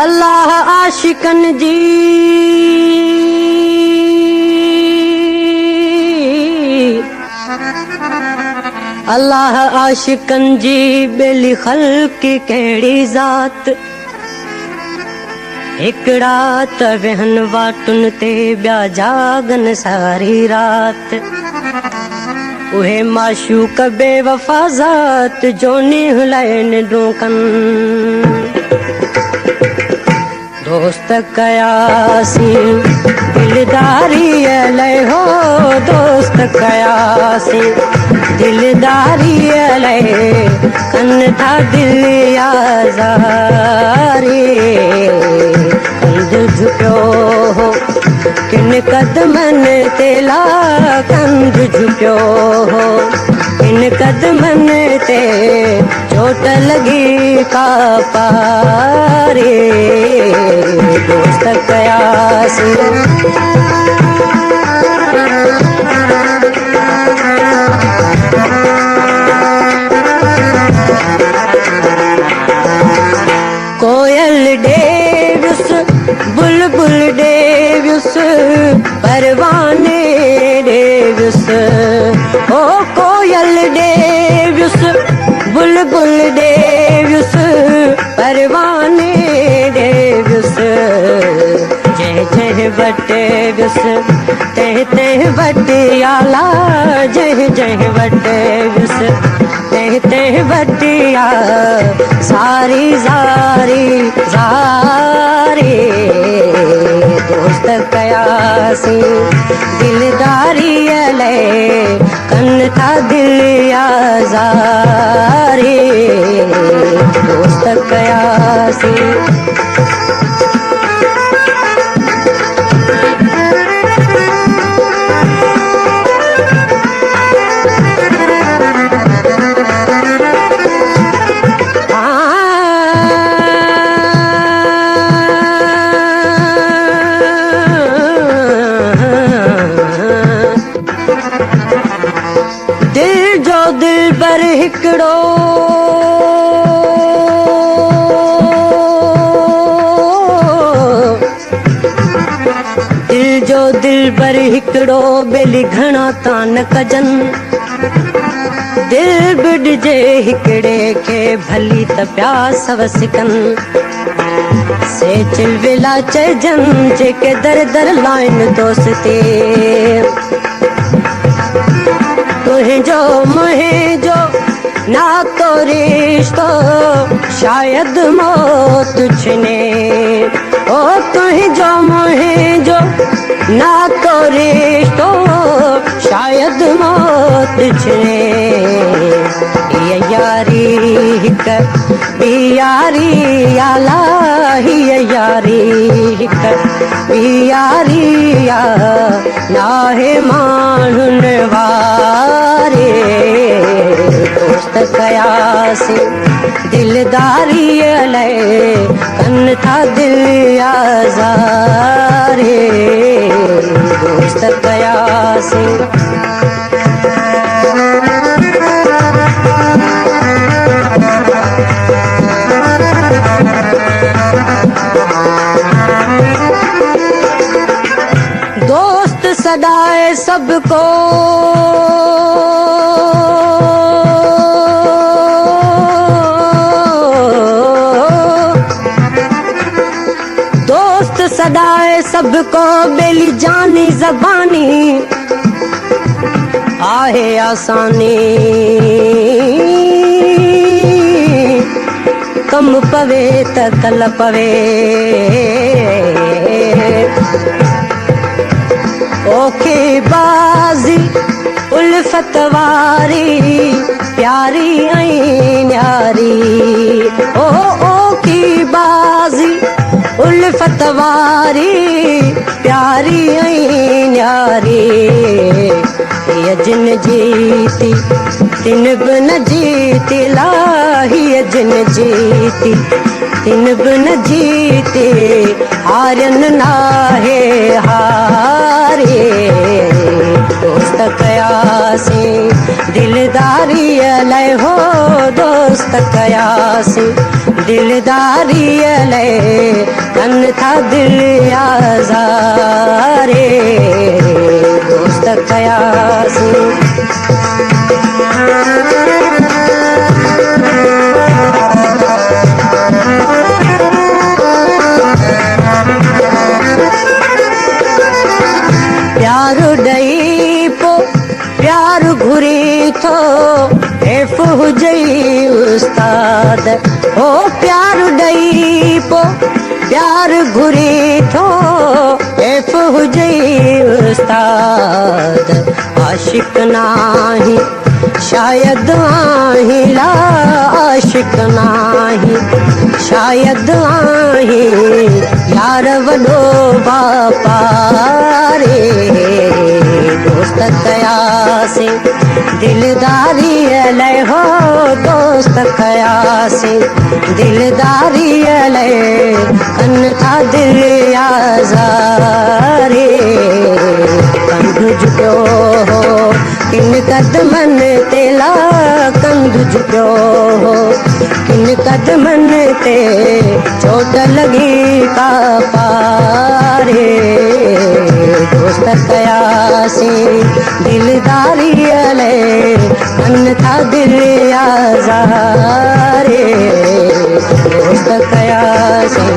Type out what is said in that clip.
अल्लाह आशिकन जी अल्लाह आशिकन जी बेली खल्क कहिड़ी ज़ात हिकड़ा त वेहन वाटुन ते ॿिया जागन सारी रात उहे माशूक बेवफा ज़ात जो निहलाइन ॾोकन दोस्त कयासी दिलदारी अलै हो दोस्त कयासी दिलदारी अलै कन था दिल आज़ारी कंध झुकियो हो किन कदमन ते ला कंध झुकियो हो किन कदमन ते चोट लगी का पारे दोस्त कयासी कोयल डेव्युस बुलबुल डेव्युस परवाने डेव्युस ओ कोयल डेव्युस बुलबुल डेव्युस परवाने डेव्युस जय जय वटेव्युस तह तह वटियाला जय जय वटेव्युस तह तह वटिया सारी जारी जारी दोस्त कयासी दिलदारी अलै कन था दिल आज़ारी दोस्त कयासी दिल जो दिल बर हिकड़ो दिल जो दिल बर हिकड़ो बेली घणा तान कजन दिल बिड़जे हिकड़े के भली त प्यास वसिकन से चिलविला चजन जेके दर दर लाइन दोस्ती तुझो मुझो ना तो रिश्तो शायद मौत छिने ओ तुझो मुझो ना तो रिश्तो शायद मौत छिने ये यारी हिक बियारी आला ये यारी हिक बियारी आ नाहे मानुन वारे दोस्त कयासी दिलदारी अलै कन था दिल आज़ारी दोस्त कयासी दोस्त सदाए सबको दोस्त सदाए सबको बेली जानी जबानी आहे आसानी कम पवे त कल पवे ओखे बाजी उल्फत वारी प्यारी ऐं न्यारी ओ ओखी बाजी उल्फत वारी प्यारी ऐं न्यारी ये जिन जीती तिन बि न जीती लाही जिन जीती तिन बि न जीती हारन नाहे हारे दोस्त कयासी दिलदारी अलै हो दोस्त कयासी दिलदारी अलै कन था दिल आज़ारे दोस्त कयासी प्यार ॾई पो प्यार घुरी थो हेफ़ हुजई उस्ताद हो प्यार ॾई पो प्यार घुरी थो हेफ़ हुजई उस्ताद आशिक नाही शायद आही ला आशिक नाही शायद आही यार वॾो वापारे दोस्त कयासी दिलदारी अलै हो दोस्त कयासी दिलदारी अलै कन था दिल आज़ारे कंध झुकियो हो किन कदमनि ते ला कंध झुकियो हो किन कदमनि ते चोट लॻी का पारे दोस्त कयासी दिलदारी अलै कन था दिल आज़ारे दोस्त कयासी